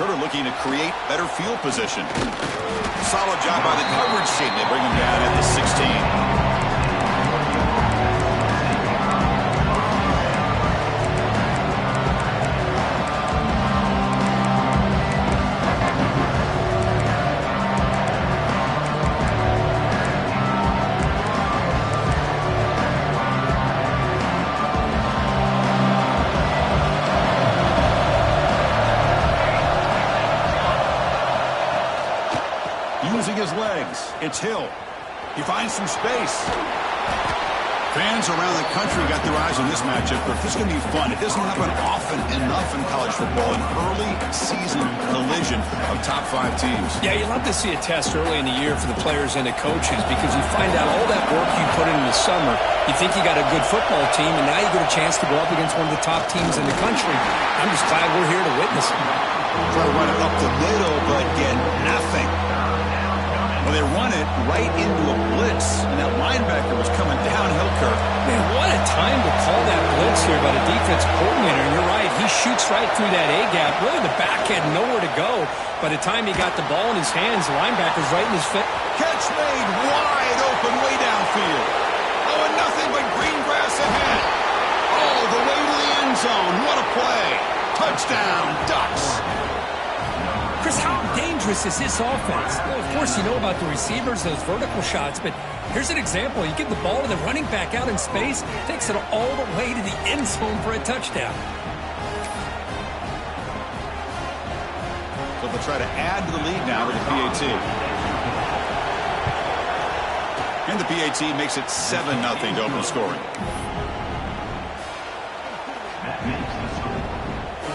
Turner looking to create better field position. Solid job by the coverage team. They bring him down at the 16. Using his legs, it's Hill. He finds some space. Fans around the country got their eyes on this matchup, but this is going to be fun. It doesn't happen often enough in college football, an early season collision of top 5 teams. Yeah, you love to see a test early in the year for the players and the coaches because you find out all that work you put in the summer. You think you got a good football team, and now you get a chance to go up against one of the top teams in the country. I'm just glad we're here to witness it. Try to run it up the middle, but get nothing. Well, they run it right into a blitz, and that linebacker was coming downhill, Kirk. Man, what a time to call that blitz here by the defense coordinator. And you're right, he shoots right through that A-gap. Really, the back had nowhere to go. By the time he got the ball in his hands, the linebacker's right in his face. Catch made wide open way downfield. Oh, and nothing but green grass ahead. All the way to the end zone. What a play. Touchdown, Ducks. Chris, how dangerous is this offense? Well, of course, you know about the receivers, those vertical shots, but here's an example. You give the ball to the running back out in space, takes it all the way to the end zone for a touchdown. So they'll try to add to the lead now with the PAT. And the PAT makes it 7-0 to open scoring.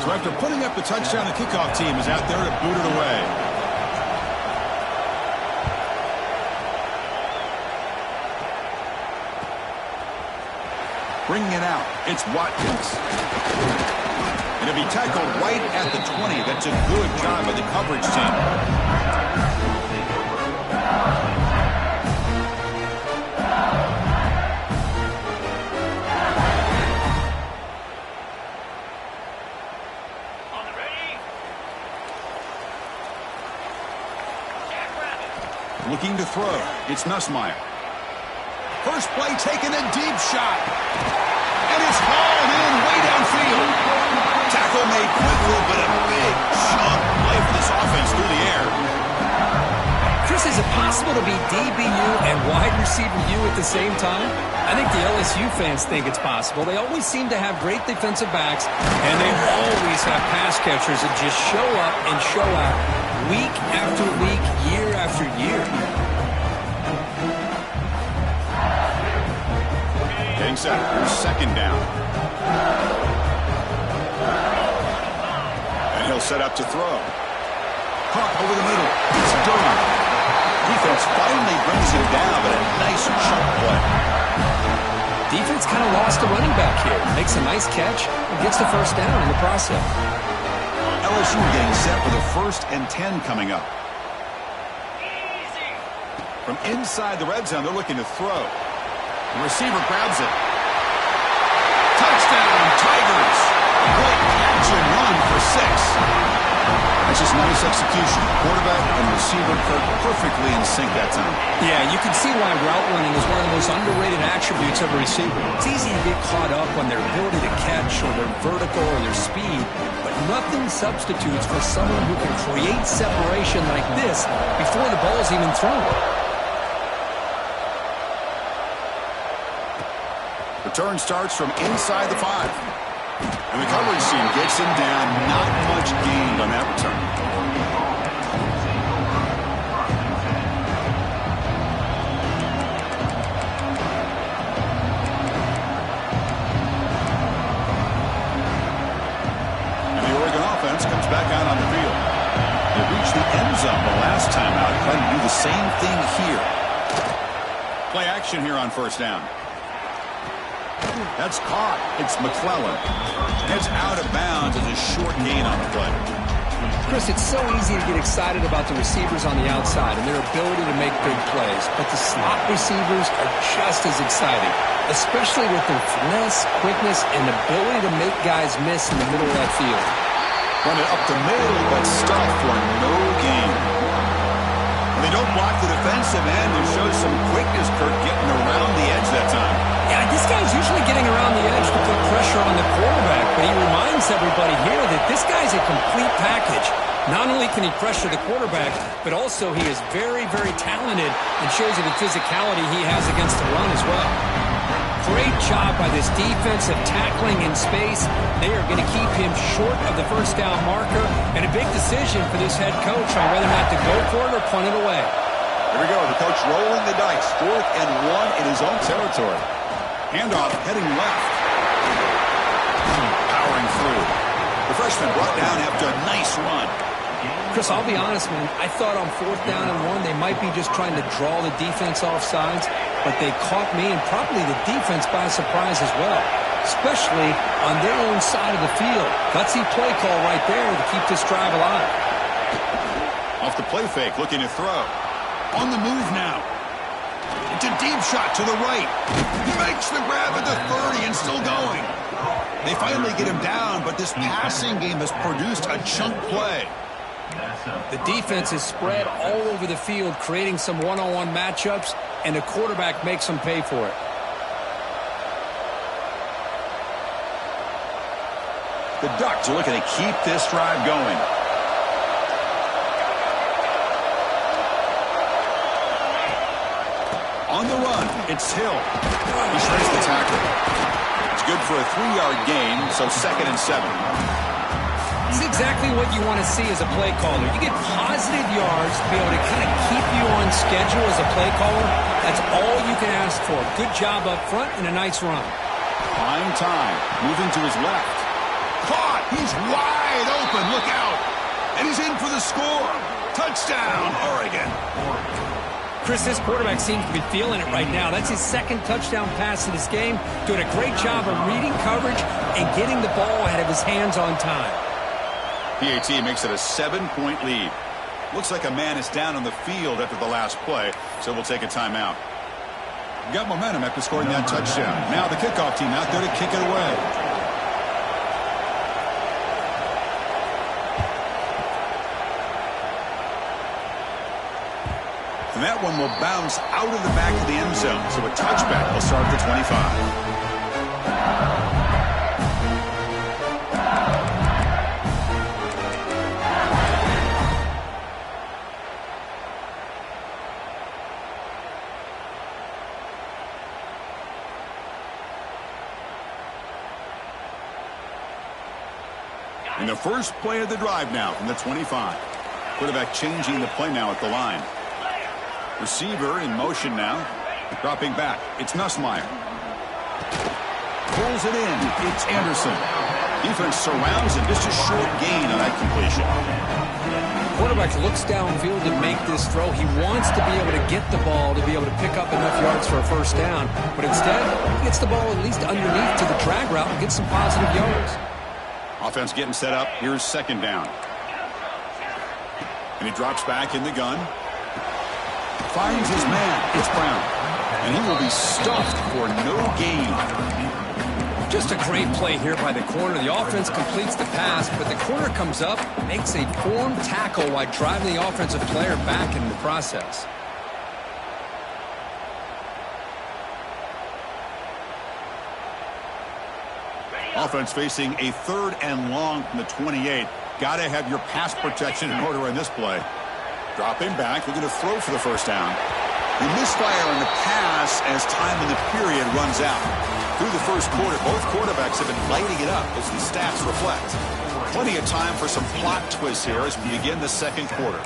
So after putting up the touchdown, the kickoff team is out there to boot it away. Bringing it out, it's Watkins. And it'll be tackled right at the 20. That's a good job by the coverage team. Looking to throw. It's Nussmeier. First play taken a deep shot. And it's hauled in way downfield. Tackle made quickly, but a big chunk play for this offense through the air. Chris, is it possible to be DBU and wide receiver U at the same time? I think the LSU fans think it's possible. They always seem to have great defensive backs, and they always have pass catchers that just show up and show out week after week, year after year. Getting set. Here's second down. And he'll set up to throw. Caught over the middle. It's done. Defense finally brings him down, but a nice chunk play. Defense kind of lost a running back here. Makes a nice catch and gets the first down in the process. LSU getting set for the 1st and 10 coming up. From inside the red zone, they're looking to throw. The receiver grabs it. Touchdown, Tigers. Great catch and run for 6. That's just nice execution. Quarterback and receiver perfectly in sync that time. Yeah, you can see why route running is one of the most underrated attributes of a receiver. It's easy to get caught up on their ability to catch or their vertical or their speed, but nothing substitutes for someone who can create separation like this before the ball's even thrown. Return starts from inside the 5. And the coverage team gets him down. Not much gained on that return. And the Oregon offense comes back out on the field. They reached the end zone the last time out. Trying to do the same thing here. Play action here on first down. That's caught. It's McClellan. It's out of bounds as a short gain on the play. Chris, it's so easy to get excited about the receivers on the outside and their ability to make big plays, but the slot receivers are just as exciting, especially with their finesse, quickness, and ability to make guys miss in the middle of that field. Run it up the middle, but stuffed for no gain. They don't block the defensive end and show some quickness, Kirk, getting around the edge that time. Yeah, this guy's usually getting around the edge to put pressure on the quarterback, but he reminds everybody here that this guy's a complete package. Not only can he pressure the quarterback, but also he is very, very talented and shows you the physicality he has against the run as well. Great job by this defensive tackling in space. They are going to keep him short of the first down marker, and a big decision for this head coach on whether or not to go for it or punt it away. Here we go, the coach rolling the dice. 4th and 1 in his own territory. Handoff heading left. Powering through. The freshman brought down after a nice run. Chris, I'll be honest, man. I thought on 4th down and 1, they might be just trying to draw the defense off sides, but they caught me and probably the defense by surprise as well, especially on their own side of the field. Gutsy play call right there to keep this drive alive. Off the play fake, looking to throw. On the move now. It's a deep shot to the right. He makes the grab at the 30 and still going. They finally get him down, but this passing game has produced a chunk play. The defense is spread all over the field, creating some one-on-one matchups, and the quarterback makes them pay for it. The Ducks are looking to keep this drive going. On the run, it's Hill. He shreds the tackle. It's good for a 3-yard gain, so 2nd and 7. This is exactly what you want to see as a play caller. You get positive yards to be able to kind of keep you on schedule as a play caller. That's all you can ask for. Good job up front and a nice run. Prime time. Moving to his left. Caught. He's wide open. Look out. And he's in for the score. Touchdown, Oregon. Chris, this quarterback seems to be feeling it right now. That's his 2nd touchdown pass in this game. Doing a great job of reading coverage and getting the ball out of his hands on time. PAT makes it a 7-point lead. Looks like a man is down on the field after the last play, so we'll take a timeout. Got momentum after scoring that touchdown. Now the kickoff team out there to kick it away. And that one will bounce out of the back of the end zone, so a touchback will start at the 25. In the first play of the drive now from the 25. Quarterback changing the play now at the line. Receiver in motion now. Dropping back. It's Nussmeier. Pulls it in. It's Anderson. Defense surrounds him. Just a short gain on that completion. Quarterback looks downfield to make this throw. He wants to be able to get the ball to be able to pick up enough yards for a first down. But instead, he gets the ball at least underneath to the drag route and gets some positive yards. Offense getting set up. Here's 2nd down. And he drops back in the gun. Finds his man. It's Brown. And he will be stuffed for no gain. Just a great play here by the corner. The offense completes the pass, but the corner comes up, makes a form tackle while driving the offensive player back in the process. Offense facing a 3rd and long from the 28. Got to have your pass protection in order in this play. Dropping back, looking to throw for the first down. He misfire on the pass as time in the period runs out. Through the first quarter, both quarterbacks have been lighting it up as the stats reflect. Plenty of time for some plot twists here as we begin the 2nd quarter.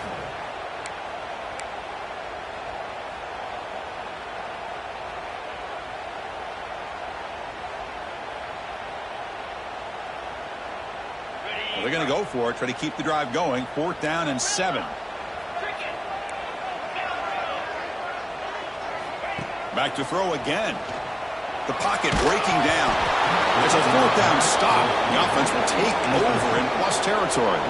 Well, they're going to go for it, try to keep the drive going. 4th down and 7. Back to throw again. The pocket breaking down. It's a fourth down stop. The offense will take over in plus territory.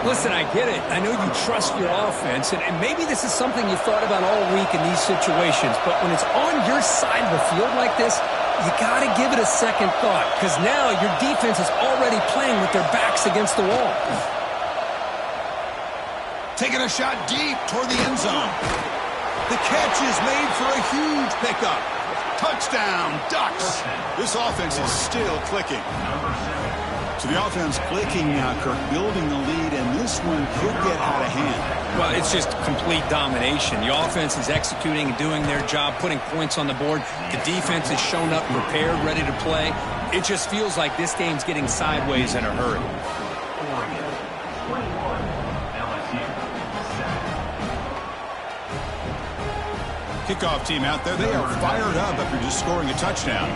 Listen, I get it. I know you trust your offense, and maybe this is something you thought about all week in these situations, but when it's on your side of the field like this, you got to give it a second thought, because now your defense is already playing with their backs against the wall. Taking a shot deep toward the end zone. The catch is made for a huge pickup. Touchdown, Ducks. This offense is still clicking. So the offense clicking now, Kirk, building the lead, and this one could get out of hand. Well, it's just complete domination. The offense is executing and doing their job, putting points on the board. The defense has shown up prepared, ready to play. It just feels like this game's getting sideways in a hurry. Kickoff team out there, they are fired up after just scoring a touchdown.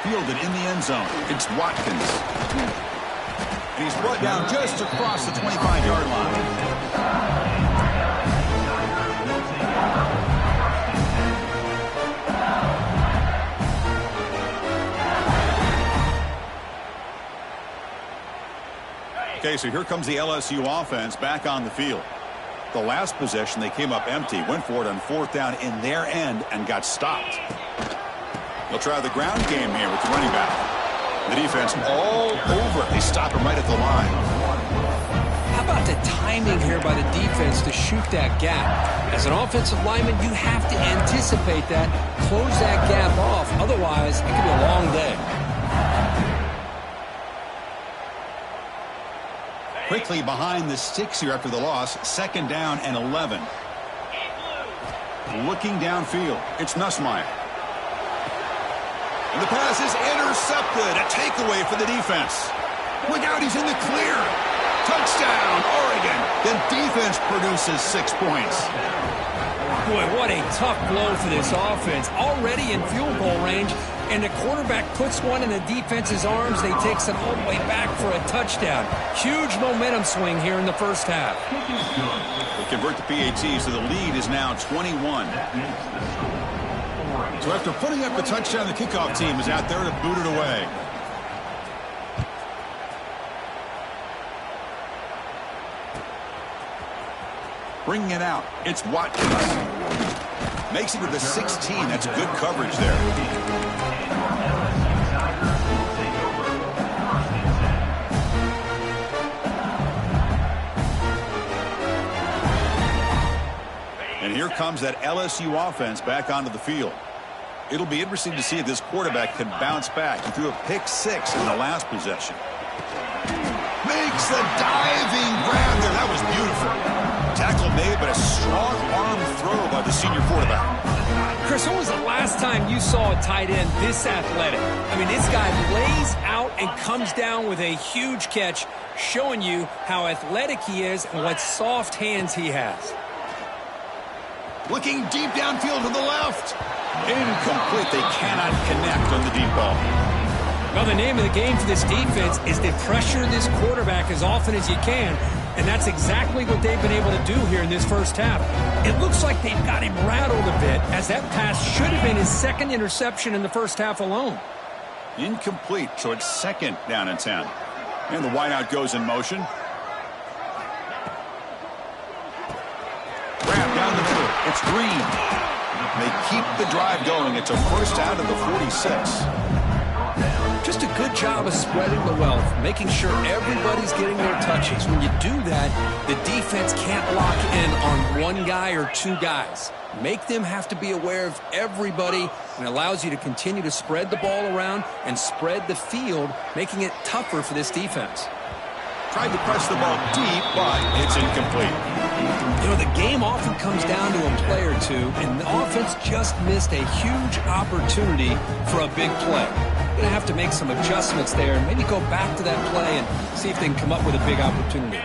Fielded in the end zone. It's Watkins. And he's brought down just across the 25-yard line. Okay, so here comes the LSU offense back on the field. The last possession, they came up empty, went for it on fourth down in their end, and got stopped. They'll try the ground game here with the running back. The defense all over it. They stop him right at the line. How about the timing here by the defense to shoot that gap? As an offensive lineman, you have to anticipate that, close that gap off. Otherwise, it could be a long day. Quickly behind the sticks here after the loss. Second down and 11. Looking downfield. It's Nussmeier. And the pass is intercepted. A takeaway for the defense. Look out, he's in the clear. Touchdown, Oregon. The defense produces 6 points. Boy, what a tough blow for this offense. Already in field goal range, and the quarterback puts one in the defense's arms. They takes it all the way back for a touchdown. Huge momentum swing here in the first half. They convert the PAT, so the lead is now 21. So after putting up the touchdown, the kickoff team is out there to boot it away. Bringing it out, it's Watkins. Makes it to the 16. That's good coverage there. And here comes that LSU offense back onto the field. It'll be interesting to see if this quarterback can bounce back. He threw a pick 6 in the last possession. Makes the diving grab there. That was beautiful. Tackle made, but a strong arm throw by the senior quarterback. Chris, when was the last time you saw a tight end this athletic? I mean, this guy lays out and comes down with a huge catch, showing you how athletic he is and what soft hands he has. Looking deep downfield to the left. Incomplete. They cannot connect on the deep ball. Well, the name of the game for this defense is to pressure this quarterback as often as you can, and that's exactly what they've been able to do here in this first half. It looks like they've got him rattled a bit, as that pass should have been his second interception in the first half alone. Incomplete, so it's second down and 10. And the wideout goes in motion. Grab down the middle. It's Green. They keep the drive going. It's a first out of the 46. Just a good job of spreading the wealth, making sure everybody's getting their touches. When you do that, the defense can't lock in on one guy or two guys. Make them have to be aware of everybody, and allows you to continue to spread the ball around and spread the field, making it tougher for this defense. Tried to press the ball deep, but it's incomplete. You know, the game often comes down to a play or two, and the offense just missed a huge opportunity for a big play. Going to have to make some adjustments there and maybe go back to that play and see if they can come up with a big opportunity.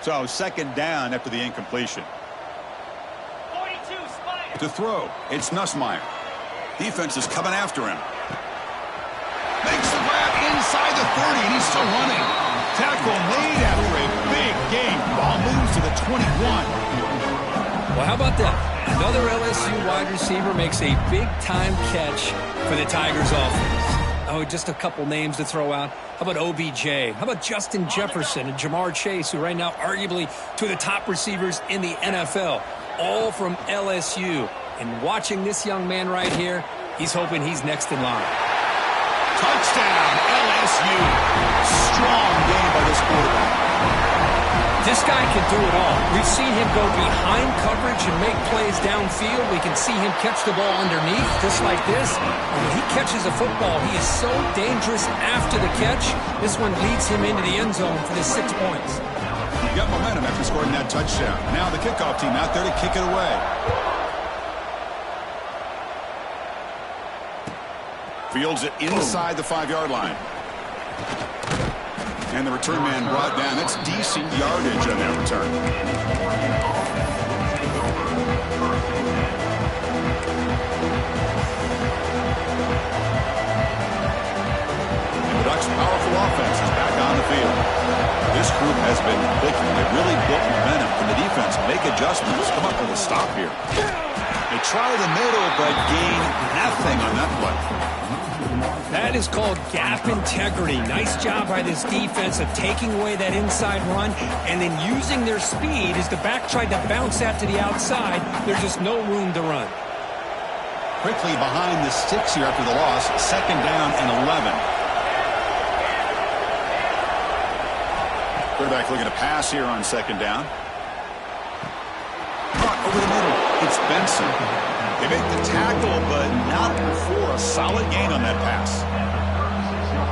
So second down after the incompletion. To throw, it's Nussmeier. Defense is coming after him. Makes the grab 30, and he's still running. Tackle made after a big gain. Ball moves to the 21. Well, how about that? Another LSU wide receiver makes a big-time catch for the Tigers offense. Oh, just a couple names to throw out. How about OBJ? How about Justin Jefferson and Jamar Chase, who right now arguably two of the top receivers in the NFL, all from LSU. And watching this young man right here, he's hoping he's next in line. Touchdown, LSU. Strong game by this quarterback. This guy can do it all. We've seen him go behind coverage and make plays downfield. We can see him catch the ball underneath, just like this. And when he catches a football, he is so dangerous after the catch. This one leads him into the end zone for the 6 points. You got momentum after scoring that touchdown. Now the kickoff team out there to kick it away. Fields it inside the 5-yard line. And the return man brought down. That's decent yardage on that return. And the Ducks' powerful offense is back on the field. This group has been clicking. They really built momentum. Can the defense make adjustments? Come up with a stop here. They try the middle, but gain nothing on that play. That is called gap integrity. Nice job by this defense of taking away that inside run and then using their speed as the back tried to bounce that to the outside. There's just no room to run. Quickly behind the sticks here after the loss. 2nd down and 11. Quarterback looking to pass here on 2nd down. Caught over the middle. It's Benson. They make the tackle, but not before a solid gain on that pass.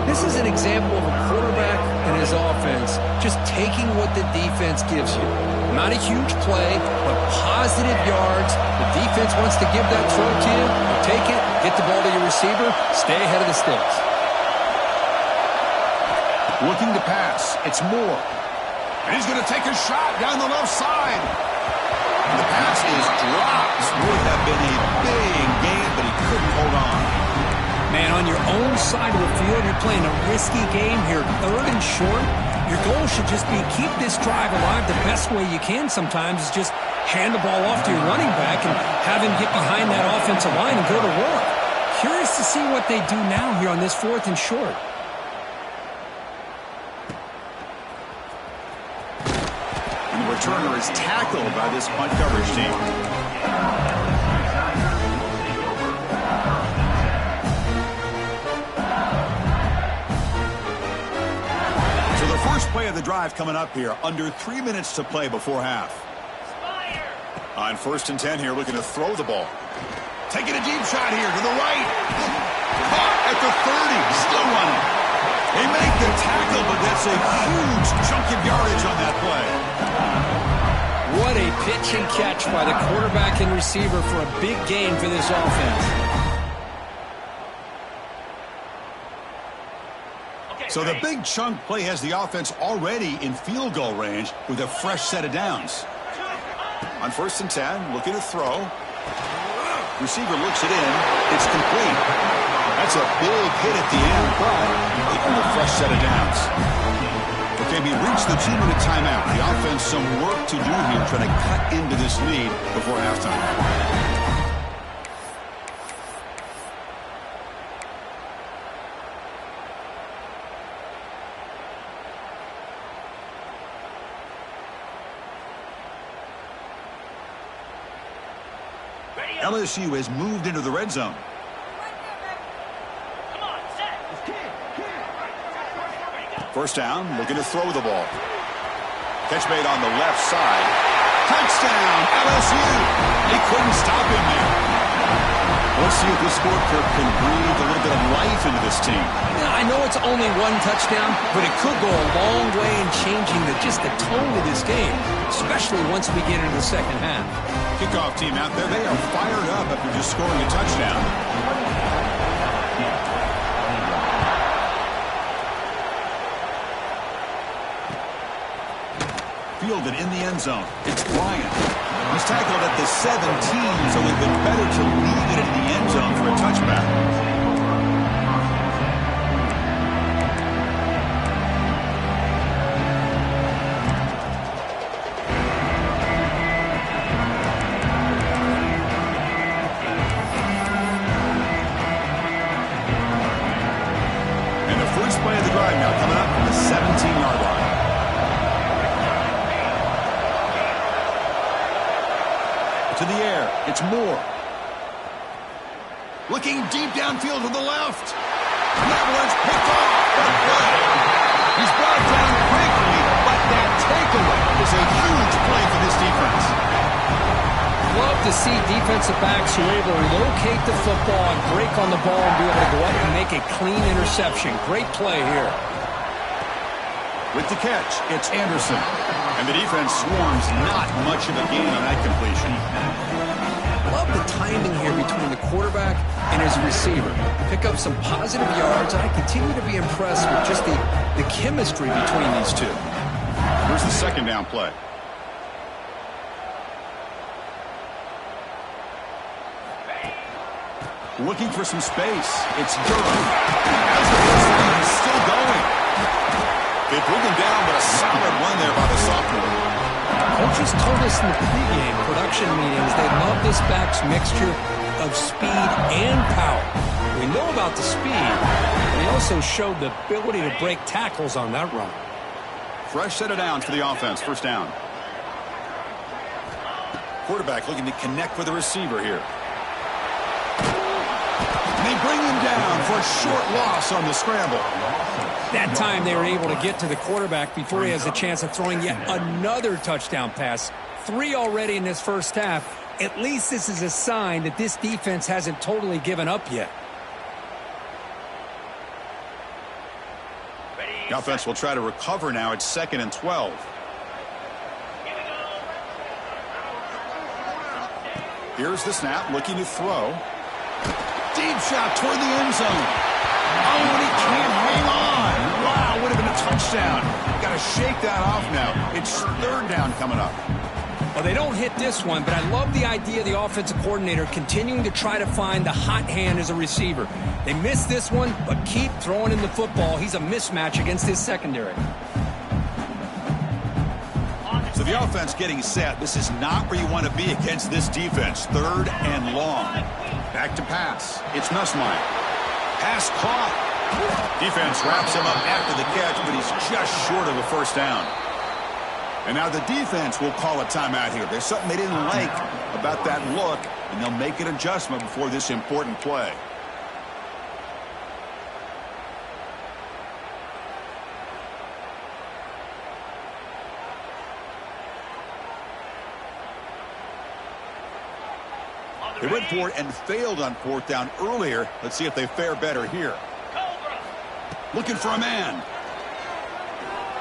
This is an example of a quarterback and his offense just taking what the defense gives you. Not a huge play, but positive yards. The defense wants to give that throw to you. You take it, get the ball to your receiver, stay ahead of the sticks. Looking to pass. It's Moore. And he's going to take a shot down the left side. The pass is dropped. Would have been a big game, but he couldn't hold on. Man, on your own side of the field, you're playing a risky game here. 3rd and short. Your goal should just be keep this drive alive the best way you can sometimes is just hand the ball off to your running back and have him get behind that offensive line and go to work. Curious to see what they do now here on this 4th and short. Returner is tackled by this punt coverage team. So the first play of the drive coming up here. Under 3 minutes to play before half. On 1st and 10 here, looking to throw the ball. Taking a deep shot here to the right. Caught at the 30. Still running. They make the tackle, but that's a huge chunk of yardage on that play. What a pitch and catch by the quarterback and receiver for a big gain for this offense. So the big chunk play has the offense already in field goal range with a fresh set of downs. On 1st and 10, looking to throw. Receiver looks it in. It's complete. That's a big hit at the end, but with a fresh set of downs. Okay, we reached the 2-minute timeout. The offense some work to do here, trying to cut into this lead before halftime. LSU has moved into the red zone. First down, looking to throw the ball. Catch made on the left side. Touchdown, LSU. They couldn't stop him there. Let's see if this scorecard can breathe a little bit of life into this team. Yeah, I know it's only 1 touchdown, but it could go a long way in changing just the tone of this game, especially once we get into the second half. Kickoff team out there, they are fired up after just scoring a touchdown. Fielded in the end zone. It's Bryant. He's tackled at the 17, so it would have been better to leave it in the end zone for a touchback. drive now coming up from the 17-yard line. To the air, it's Moore. Looking deep downfield to the left. And that one's picked off. What play? He's brought down quickly, but that takeaway is a huge play for this defense. Love to see defensive backs who are able to locate the football and break on the ball and be able to go up and make a clean interception. Great play here. With the catch, it's Anderson. And the defense swarms not much of a gain on that completion. Love the timing here between the quarterback and his receiver. Pick up some positive yards. I continue to be impressed with just the chemistry between these two. Here's the second down play. Looking for some space. It's Durham. As the first down, he's still going. They bring him down, but a solid run there by the sophomore. Coaches told us in the pregame production meetings they love this back's mixture of speed and power. We know about the speed, but he also showed the ability to break tackles on that run. Fresh set of downs for the offense. First down. Quarterback looking to connect with the receiver here. And they bring him down for a short loss on the scramble. That time they were able to get to the quarterback before he has a chance of throwing yet another touchdown pass. 3 already in this first half. At least this is a sign that this defense hasn't totally given up yet. The offense will try to recover now. It's 2nd and 12. Here's the snap, looking to throw. Deep shot toward the end zone. Oh, and he can't hang on. Wow, would have been a touchdown. Got to shake that off now. It's 3rd down coming up. Well, they don't hit this one, but I love the idea of the offensive coordinator continuing to try to find the hot hand as a receiver. They missed this one, but keep throwing him the football. He's a mismatch against his secondary. So the offense getting set. This is not where you want to be against this defense. 3rd and long. Back to pass. It's Nussmeier. Pass caught. Defense wraps him up after the catch, but he's just short of a first down. And now the defense will call a timeout here. There's something they didn't like about that look, and they'll make an adjustment before this important play. They went for it and failed on 4th down earlier. Let's see if they fare better here. Looking for a man.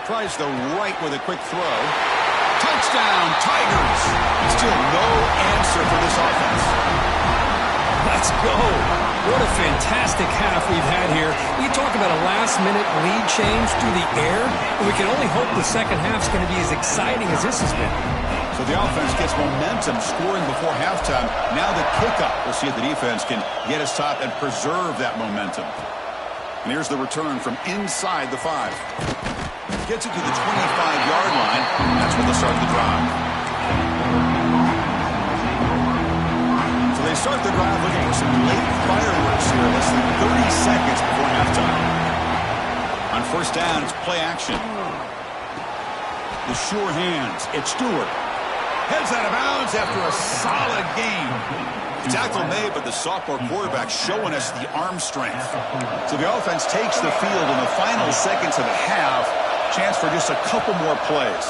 Tries the right with a quick throw. Touchdown, Tigers. Still no answer for this offense. Let's go. What a fantastic half we've had here. We talk about a last-minute lead change through the air, and we can only hope the second half's going to be as exciting as this has been. So the offense gets momentum, scoring before halftime. Now the kickoff. We'll see if the defense can get us top and preserve that momentum. And here's the return from inside the 5. Gets it to the 25-yard line. That's where they'll start the drive. So they start the drive looking for some late fireworks here. Less than 30 seconds before halftime. On first down, it's play action. The sure hands. It's Stewart. Heads out of bounds after a solid game. Tackle made, but the sophomore quarterback showing us the arm strength. So the offense takes the field in the final seconds of the half. Chance for just a couple more plays.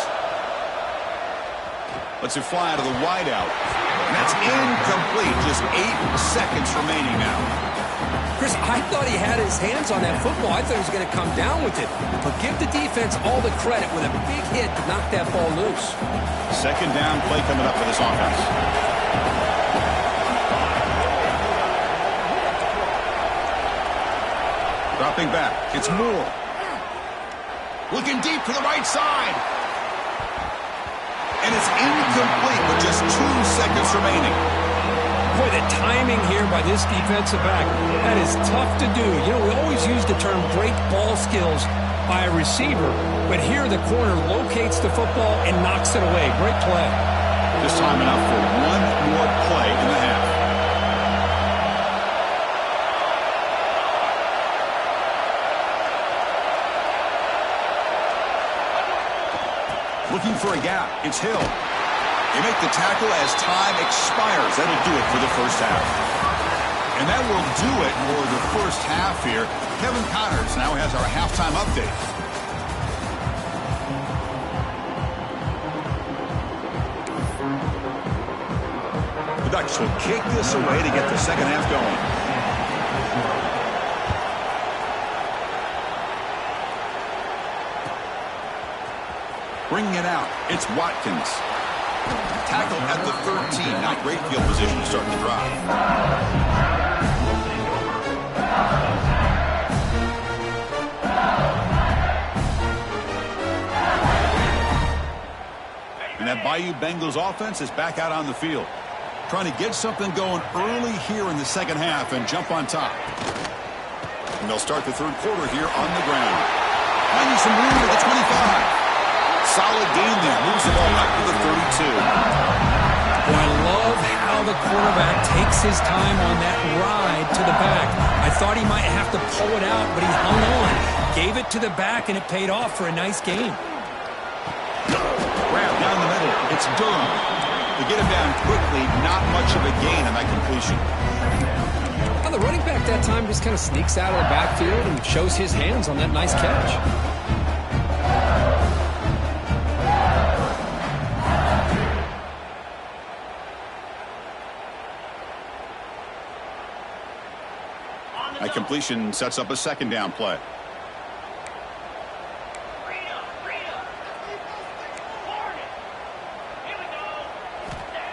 Let's it fly out of the wideout. And that's incomplete. Just 8 seconds remaining now. Chris, I thought he had his hands on that football. I thought he was going to come down with it. But give the defense all the credit with a big hit to knock that ball loose. 2nd down play coming up for this offense. Dropping back. It's Moore. Looking deep to the right side. And it's incomplete with just 2 seconds remaining. Boy, the timing here by this defensive back, that is tough to do. You know, we always use the term great ball skills by a receiver, but here the corner locates the football and knocks it away. Great play. This time enough for one more play in the half. Looking for a gap. It's Hill. They make the tackle as time expires. That'll do it for the first half. And that will do it for the first half here. Kevin Connors now has our halftime update. The Ducks will kick this away to get the second half going. Bringing it out, it's Watkins. Tackled at the 13. Not great field position to start the drive. And that Bayou Bengals offense is back out on the field, trying to get something going early here in the second half and jump on top. And they'll start the third quarter here on the ground. Finding some room at the 25. Solid gain there. Moves the ball up to the 32. Well, I love how the quarterback takes his time on that ride to the back. I thought he might have to pull it out, but he hung on. Gave it to the back, and it paid off for a nice gain. Grab down the middle. It's Durham. To get him down quickly, not much of a gain on that completion. Well, the running back that time just kind of sneaks out of the backfield and shows his hands on that nice catch. That completion sets up a second down play.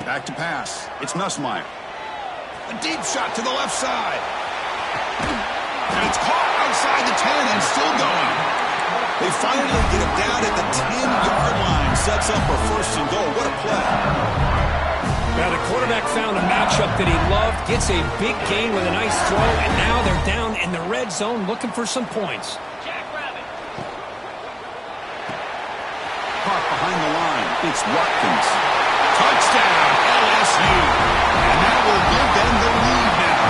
Back to pass. It's Nussmeier. A deep shot to the left side. And it's caught outside the 10 and still going. They finally get him down at the 10-yard line. Sets up for first and goal. What a play. Now the quarterback found a matchup that he loved, gets a big gain with a nice throw, and now they're down in the red zone looking for some points. Caught behind the line. It's Watkins. Touchdown, LSU. And that will give them the lead now.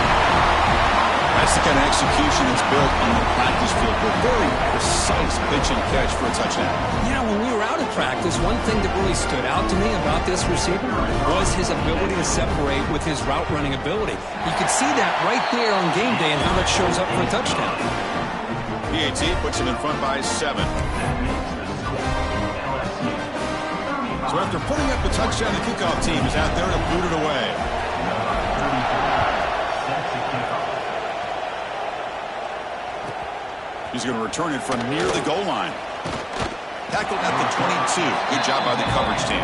That's the kind of execution that's built on the practice field. A very precise pitch and catch for a touchdown. Yeah, when we were out of practice, one thing that really stood out to me about this receiver was his ability to separate with his route running ability. You could see that right there on game day and how that shows up for a touchdown. PAT puts him in front by 7. So after putting up the touchdown, the kickoff team is out there to boot it away. He's going to return it from near the goal line. Tackled at the 22. Good job by the coverage team.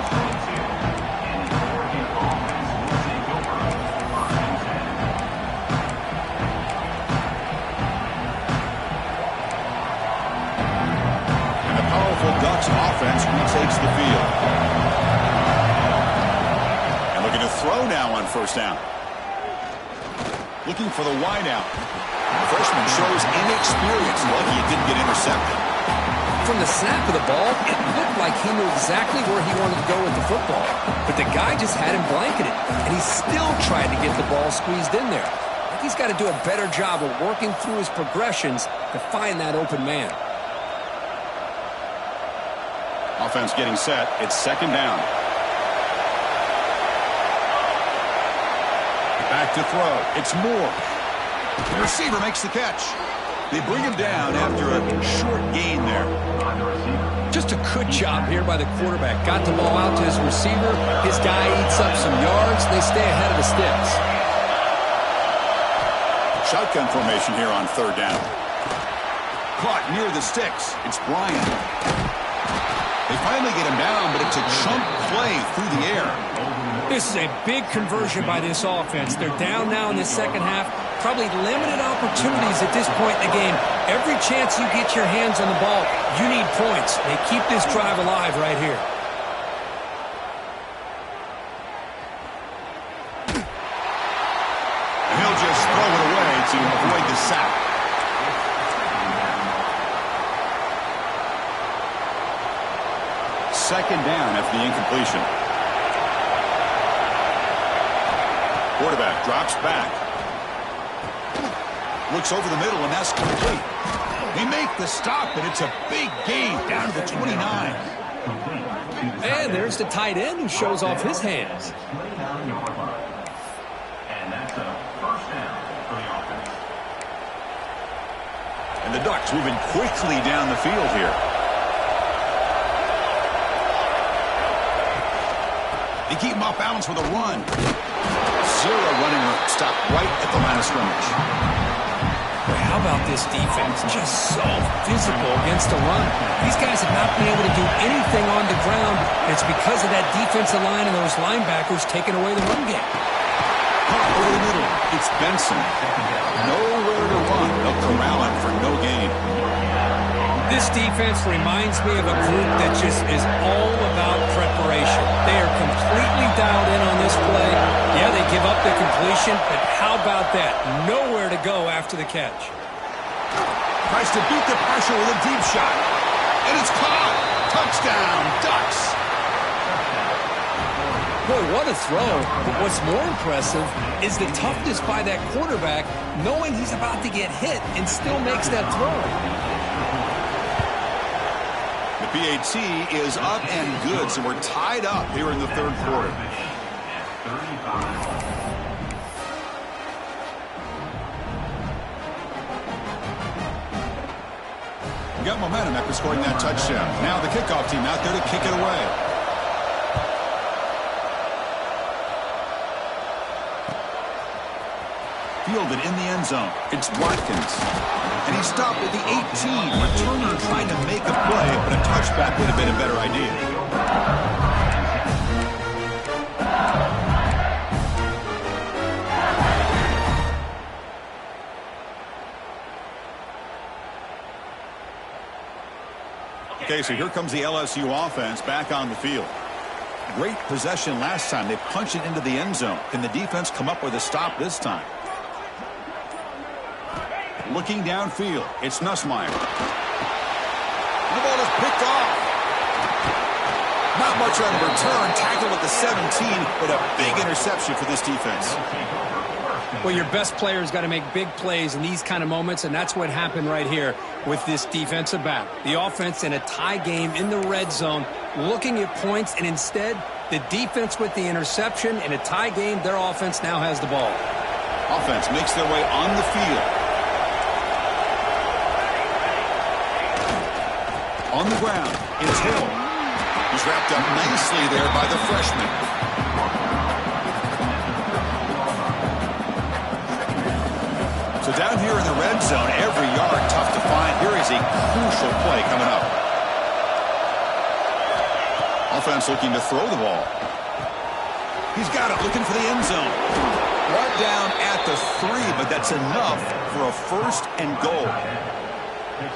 And the powerful Ducks offense retakes the field. And looking to throw now on first down. Looking for the wideout. The freshman shows inexperience. Lucky it didn't get intercepted. From the snap of the ball, it looked like he knew exactly where he wanted to go with the football. But the guy just had him blanketed, and he still tried to get the ball squeezed in there. I think he's got to do a better job of working through his progressions to find that open man. Offense getting set. It's second down. Back to throw. It's Moore. The receiver makes the catch. They bring him down after a short gain there. Just a good job here by the quarterback. Got the ball out to his receiver. His guy eats up some yards. They stay ahead of the sticks. Shotgun formation here on third down. Caught near the sticks. It's Bryant. They finally get him down, but it's a chunk play through the air. This is a big conversion by this offense. They're down now in the second half. Probably limited opportunities at this point in the game. Every chance you get your hands on the ball, you need points. They keep this drive alive right here. And he'll just throw it away to avoid the sack. Second down after the incompletion. Quarterback drops back. Looks over the middle, and that's complete. They make the stop, and it's a big gain down to the 29. And there's the tight end who shows off his hands. And that's a first down for the offense. And the Ducks moving quickly down the field here. They keep him off balance with a run. Zero running room. Stop right at the line of scrimmage. Boy, how about this defense? Just so physical against the run. These guys have not been able to do anything on the ground. And it's because of that defensive line and those linebackers taking away the run game. Caught over the middle. It's Benson. Nowhere to run. They'll corral him for no gain. This defense reminds me of a group that just is all about preparation. They are completely dialed in on this play. Yeah, they give up the completion, but how about that? Nowhere to go after the catch. Tries to beat the pressure with a deep shot. And it's caught. Touchdown, Ducks. Boy, what a throw. But what's more impressive is the toughness by that quarterback, knowing he's about to get hit and still makes that throw. The PAT is up and good, so we're tied up here in the third quarter. We got momentum after scoring that touchdown. Now the kickoff team out there to kick it away. Fielded in the end zone. It's Watkins. And he stopped at the 18. Returner trying to make a play, but a touchback would have been a better idea. Okay, so here comes the LSU offense back on the field. Great possession last time. They punched it into the end zone. Can the defense come up with a stop this time? Looking downfield, it's Nussmeier. The ball is picked off. Not much on return. Tackled at the 17, but a big interception for this defense. Well, your best player's got to make big plays in these kind of moments, and that's what happened right here with this defensive back. The offense in a tie game in the red zone, looking at points, and instead, the defense with the interception. In a tie game, their offense now has the ball. Offense makes their way on the field. On the ground, it's Hill. He's wrapped up nicely there by the freshman. So down here in the red zone, every yard tough to find. Here is a crucial play coming up. Offense looking to throw the ball. He's got it, looking for the end zone. Brought down at the 3, but that's enough for a first and goal.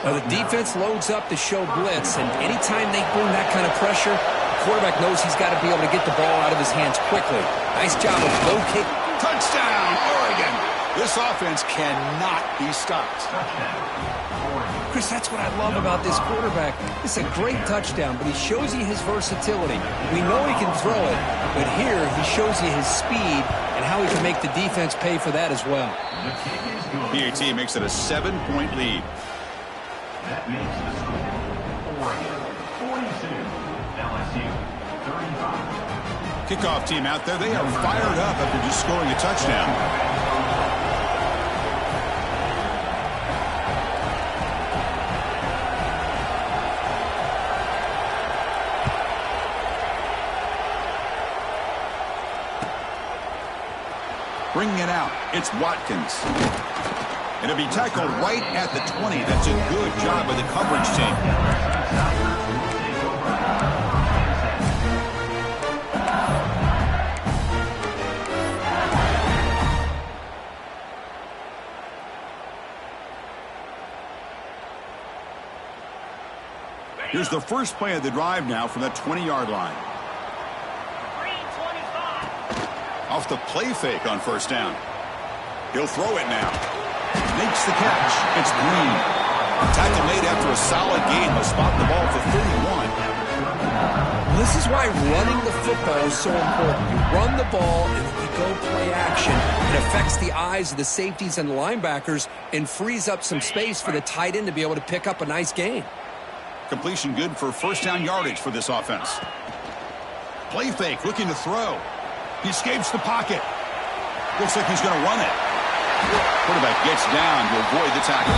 Well, the defense loads up to show blitz, and anytime they bring that kind of pressure, the quarterback knows he's got to be able to get the ball out of his hands quickly. Nice job of locating. Touchdown, Oregon! This offense cannot be stopped. Chris, that's what I love about this quarterback. It's a great touchdown, but he shows you his versatility. We know he can throw it, but here he shows you his speed and how he can make the defense pay for that as well. PAT makes it a 7-point lead. That makes the score Oregon 42, LSU 35. Kickoff team out there, they are fired up after just scoring a touchdown. Bringing it out, it's Watkins. It'll be tackled right at the 20. That's a good job by the coverage team. Here's the first play of the drive now from the 20-yard line. Off the play fake on first down. He'll throw it now. Makes the catch. It's Green. Tackle made after a solid game. He'll spot the ball for 31. This is why running the football is so important. You run the ball and then you go play action. It affects the eyes of the safeties and the linebackers and frees up some space for the tight end to be able to pick up a nice gain. Completion good for first down yardage for this offense. Play fake, looking to throw. He escapes the pocket. Looks like he's going to run it. Quarterback gets down to avoid the tackle.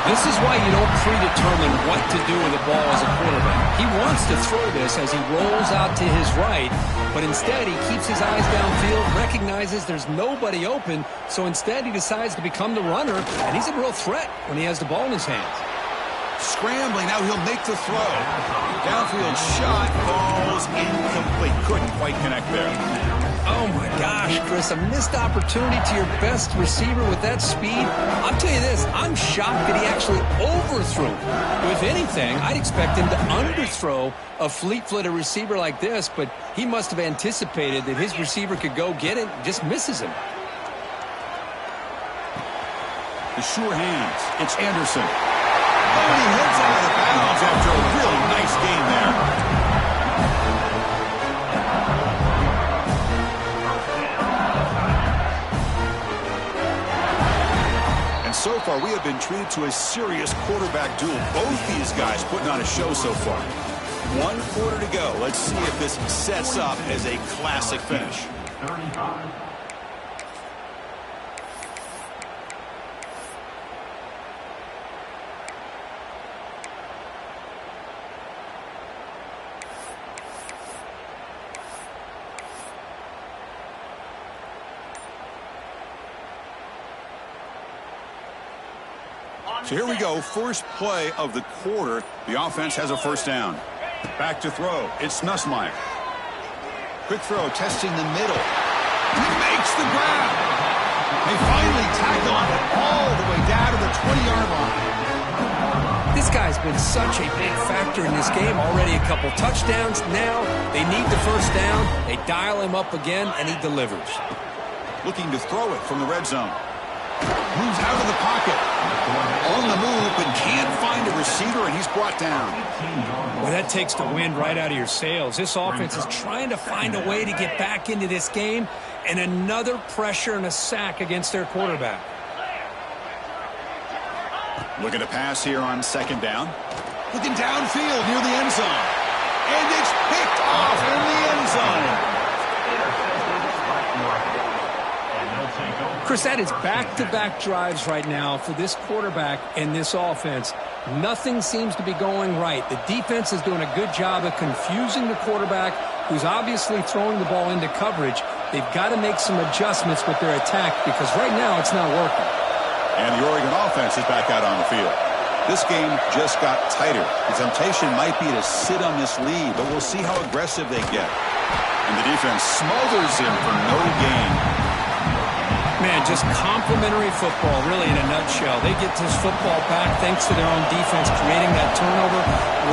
This is why you don't predetermine what to do with the ball as a quarterback. He wants to throw this as he rolls out to his right, but instead he keeps his eyes downfield, recognizes there's nobody open, so instead he decides to become the runner, and he's a real threat when he has the ball in his hands. Scrambling, now he'll make the throw. Downfield shot, falls incomplete. Couldn't quite connect there. Oh my gosh, Chris, a missed opportunity to your best receiver with that speed. I'll tell you this, I'm shocked that he actually overthrew. If anything, I'd expect him to underthrow a fleet-footed receiver like this, but he must have anticipated that his receiver could go get it and just misses him. The sure hands, it's Anderson. Oh, and he hits out of the bounds after a really nice game there. So far, we have been treated to a serious quarterback duel. Both these guys putting on a show so far. 1 quarter to go. Let's see if this sets up as a classic finish. 35. So here we go, first play of the quarter. The offense has a first down. Back to throw. It's Nussmeier. Quick throw, testing the middle. He makes the grab. They finally tackle him all the way down to the 20-yard line. This guy's been such a big factor in this game. Already a couple touchdowns. Now they need the first down. They dial him up again, and he delivers. Looking to throw it from the red zone. Moves out of the pocket. On the move, but can't find a receiver, and he's brought down. Well, that takes the wind right out of your sails. This offense is trying to find a way to get back into this game, and another pressure and a sack against their quarterback. Looking to pass here on second down. Looking downfield near the end zone. And it's picked off in the end zone. Chris, that is back-to-back drives right now for this quarterback and this offense. Nothing seems to be going right. The defense is doing a good job of confusing the quarterback, who's obviously throwing the ball into coverage. They've got to make some adjustments with their attack because right now it's not working. And the Oregon offense is back out on the field. This game just got tighter. The temptation might be to sit on this lead, but we'll see how aggressive they get. And the defense smothers him for no gain. Man, just complimentary football, really, in a nutshell. They get this football back thanks to their own defense, creating that turnover,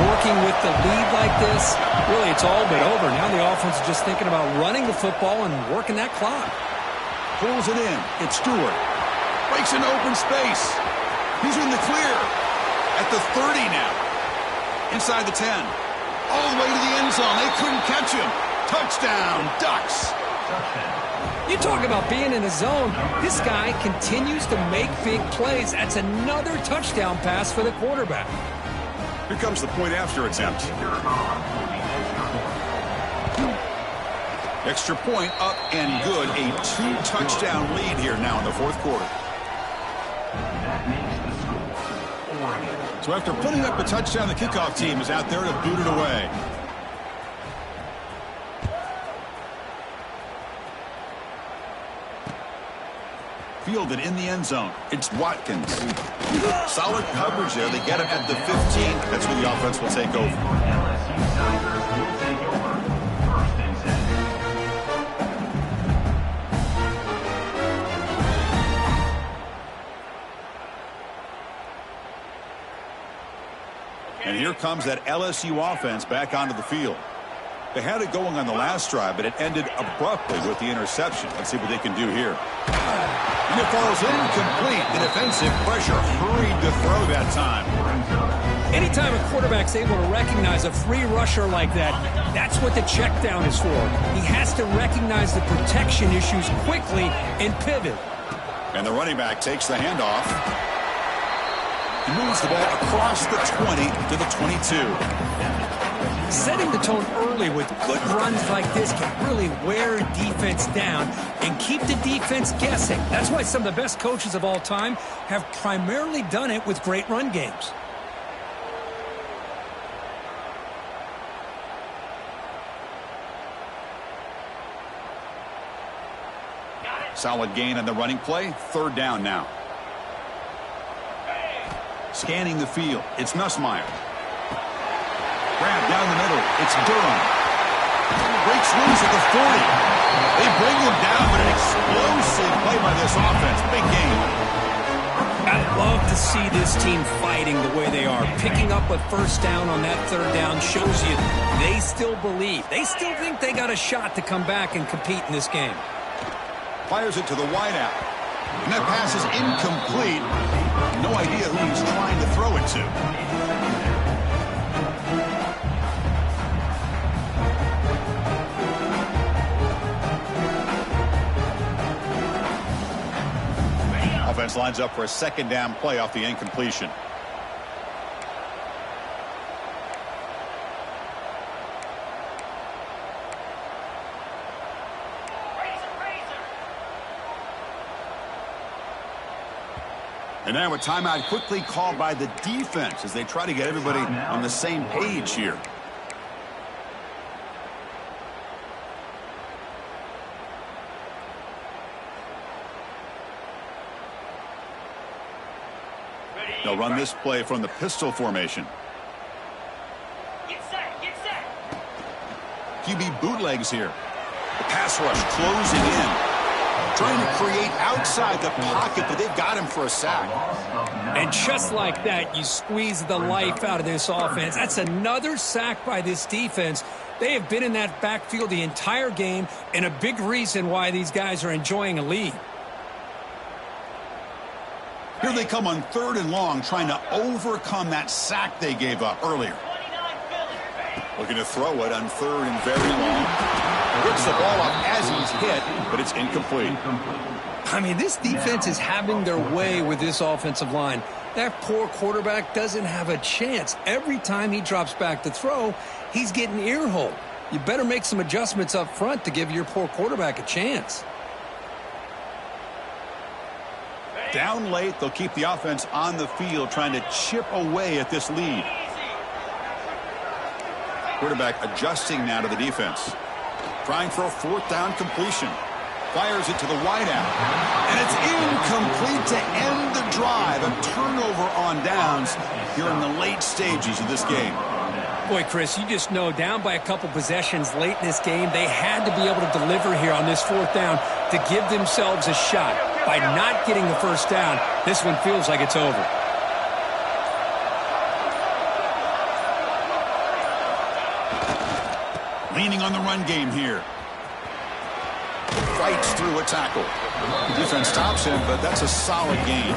working with the lead like this. Really, it's all but over. Now the offense is just thinking about running the football and working that clock. Pulls it in. It's Stewart. Breaks an open space. He's in the clear. At the 30 now. Inside the 10. All the way to the end zone. They couldn't catch him. Touchdown, Ducks. You talk about being in a zone. This guy continues to make big plays. That's another touchdown pass for the quarterback. Here comes the point after attempt. Extra point up and good. A 2-touchdown lead here now in the fourth quarter. So after putting up a touchdown, the kickoff team is out there to boot it away. Fielded in the end zone. It's Watkins. Solid coverage there. They get him at the 15. That's where the offense will take over. And here comes that LSU offense back onto the field. They had it going on the last drive, but it ended abruptly with the interception. Let's see what they can do here. And it falls incomplete. The defensive pressure hurried to throw that time. Anytime a quarterback's able to recognize a free rusher like that, that's what the check down is for. He has to recognize the protection issues quickly and pivot. And the running back takes the handoff. He moves the ball across the 20 to the 22. Setting the tone early with good runs like this can really wear defense down and keep the defense guessing. That's why some of the best coaches of all time have primarily done it with great run games. Solid gain on the running play. Third down now. Scanning the field. It's Nussmeier. Grab down the middle. It's Durham. Breaks loose at the 40. They bring him down, but an explosive play by this offense. Big game. I love to see this team fighting the way they are. Picking up a first down on that third down shows you they still believe. They still think they got a shot to come back and compete in this game. Fires it to the wideout. And that pass is incomplete. No idea who he's trying to throw it to. Offense lines up for a second down play off the incompletion. And now a timeout quickly called by the defense as they try to get everybody on the same page here. They'll run this play from the pistol formation. Get set, get set. QB bootlegs here. The pass rush closing in. Trying to create outside the pocket, but they've got him for a sack. And just like that, you squeeze the life out of this offense. That's another sack by this defense. They have been in that backfield the entire game, and a big reason why these guys are enjoying a lead. Here they come on third and long, trying to overcome that sack they gave up earlier. Looking to throw it on third and very long. Rips the ball up as he's hit, but it's incomplete. I mean, this defense is having their way with this offensive line. That poor quarterback doesn't have a chance. Every time he drops back to throw, he's getting ear-holed. You better make some adjustments up front to give your poor quarterback a chance. Down late, they'll keep the offense on the field, trying to chip away at this lead. Quarterback adjusting now to the defense. Trying for a fourth down completion. Fires it to the wideout. And it's incomplete to end the drive. A turnover on downs here in the late stages of this game. Boy, Chris, you just know down by a couple possessions late in this game, they had to be able to deliver here on this fourth down to give themselves a shot. By not getting the first down, this one feels like it's over. Leaning on the run game here. Fights through a tackle. The defense stops him, but that's a solid gain.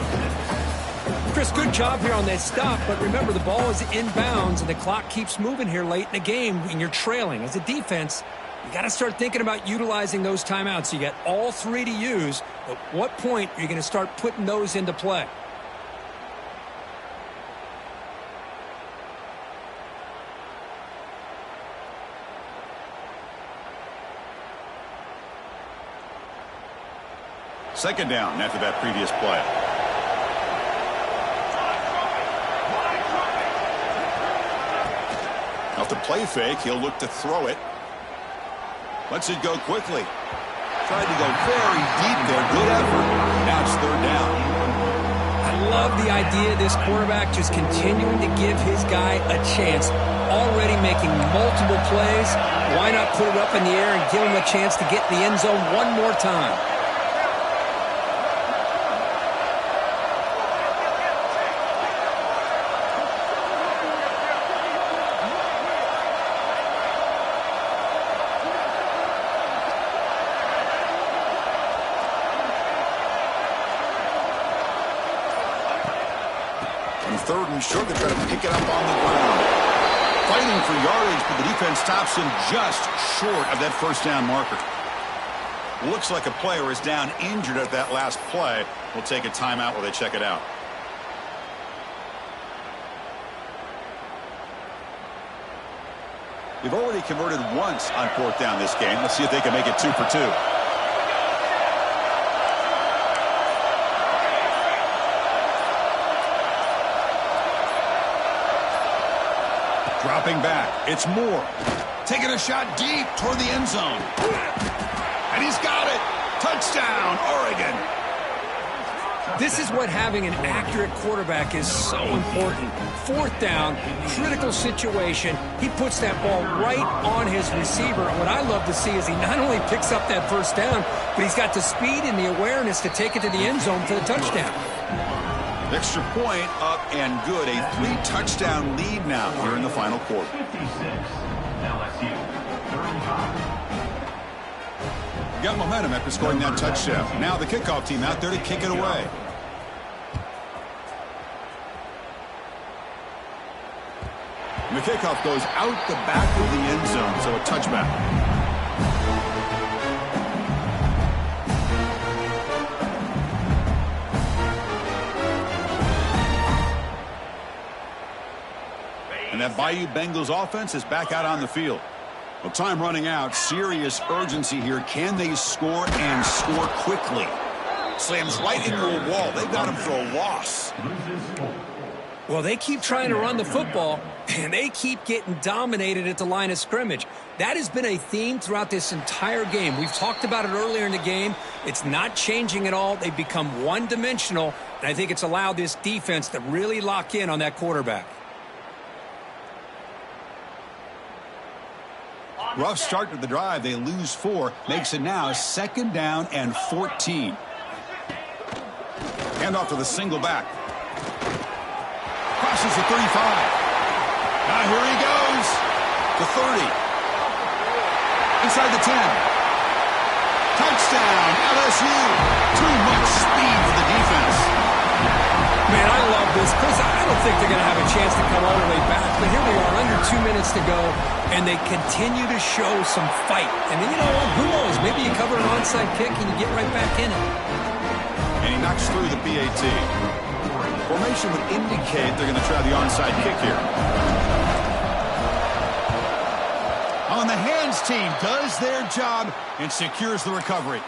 Chris, good job here on that stop, but remember the ball is inbounds and the clock keeps moving here late in the game when you're trailing. As a defense, you got to start thinking about utilizing those timeouts. You got all three to use. At what point are you going to start putting those into play? Second down after that previous play. Off the play fake, he'll look to throw it. Lets it go quickly. Tried to go very deep there. Good effort. Now it's third down. I love the idea of this quarterback just continuing to give his guy a chance. Already making multiple plays. Why not put it up in the air and give him a chance to get in the end zone one more time? Third and short, they try to pick it up on the ground. Fighting for yardage, but the defense stops him just short of that first down marker. Looks like a player is down injured at that last play. We'll take a timeout while they check it out. They've already converted once on 4th down this game. Let's see if they can make it 2 for 2. Dropping back. It's Moore. Taking a shot deep toward the end zone. And he's got it. Touchdown, Oregon. This is what having an accurate quarterback is so important. 4th down, critical situation. He puts that ball right on his receiver. What I love to see is he not only picks up that 1st down, but he's got the speed and the awareness to take it to the end zone for the touchdown. Extra point up and good. A 3-touchdown lead now here in the final quarter. 56, LSU, 35. Got momentum after scoring that touchdown. Now the kickoff team out there to kick it away. And the kickoff goes out the back of the end zone, so a touchback. And that Bayou Bengals offense is back out on the field. Well, time running out. Serious urgency here. Can they score and score quickly? Slams right into a wall. They've got him for a loss. Well, they keep trying to run the football, and they keep getting dominated at the line of scrimmage. That has been a theme throughout this entire game. We've talked about it earlier in the game. It's not changing at all. They've become one-dimensional, and I think it's allowed this defense to really lock in on that quarterback. Rough start to the drive. They lose 4. Makes it now 2nd down and 14. Hand off to the single back. Crosses the 35. Now here he goes. The 30. Inside the 10. Touchdown, LSU. Too much speed for the defense. Man, I love this. Chris, I don't think they're going to have a chance to come all the way back. But here we are, under 2 minutes to go, and they continue to show some fight. And then, you know what? Who knows? Maybe you cover an onside kick and you get right back in it. And he knocks through the PAT. Formation would indicate they're going to try the onside kick here. On the hands team does their job and secures the recovery.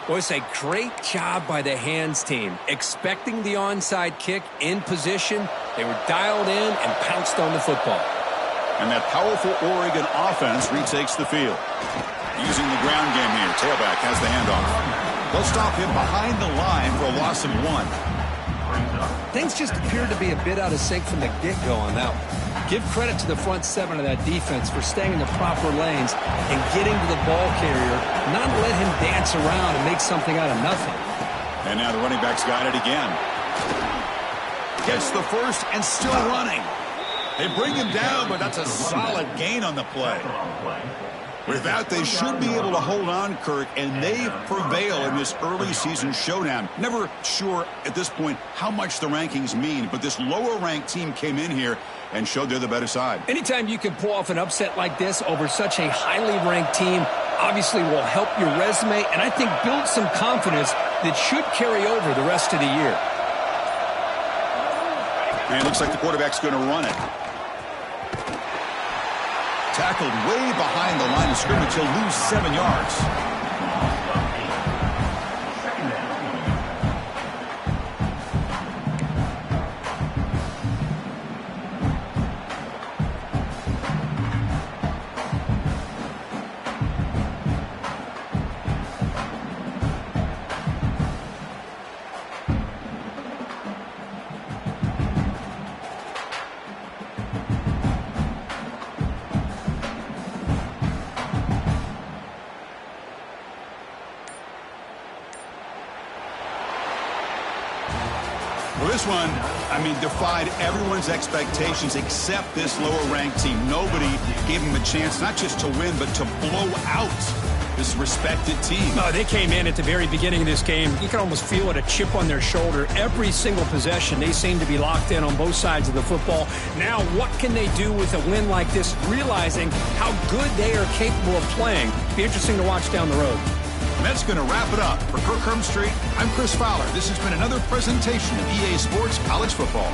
Well, it's a great job by the hands team. Expecting the onside kick in position, they were dialed in and pounced on the football. And that powerful Oregon offense retakes the field. Using the ground game here, tailback has the handoff. They'll stop him behind the line for a loss of 1. Things just appeared to be a bit out of sync from the get-go on that one. Give credit to the front 7 of that defense for staying in the proper lanes and getting to the ball carrier, not let him dance around and make something out of nothing. And now the running back's got it again. Gets the first and still running. They bring him down, but that's a solid gain on the play. With that, they should be able to hold on, Kirk, and they prevail in this early season showdown. Never sure at this point how much the rankings mean, but this lower-ranked team came in here and showed they're the better side. Anytime you can pull off an upset like this over such a highly ranked team, obviously will help your resume, and I think build some confidence that should carry over the rest of the year. And it looks like the quarterback's going to run it. Tackled way behind the line of scrimmage. He'll lose 7 yards. This one, I mean, defied everyone's expectations except this lower-ranked team. Nobody gave them a chance not just to win, but to blow out this respected team. No, they came in at the very beginning of this game. You can almost feel it, a chip on their shoulder. Every single possession, they seem to be locked in on both sides of the football. Now, what can they do with a win like this, realizing how good they are capable of playing? Be interesting to watch down the road. And that's going to wrap it up. For Kirk Herbstreit, I'm Chris Fowler. This has been another presentation of EA Sports College Football.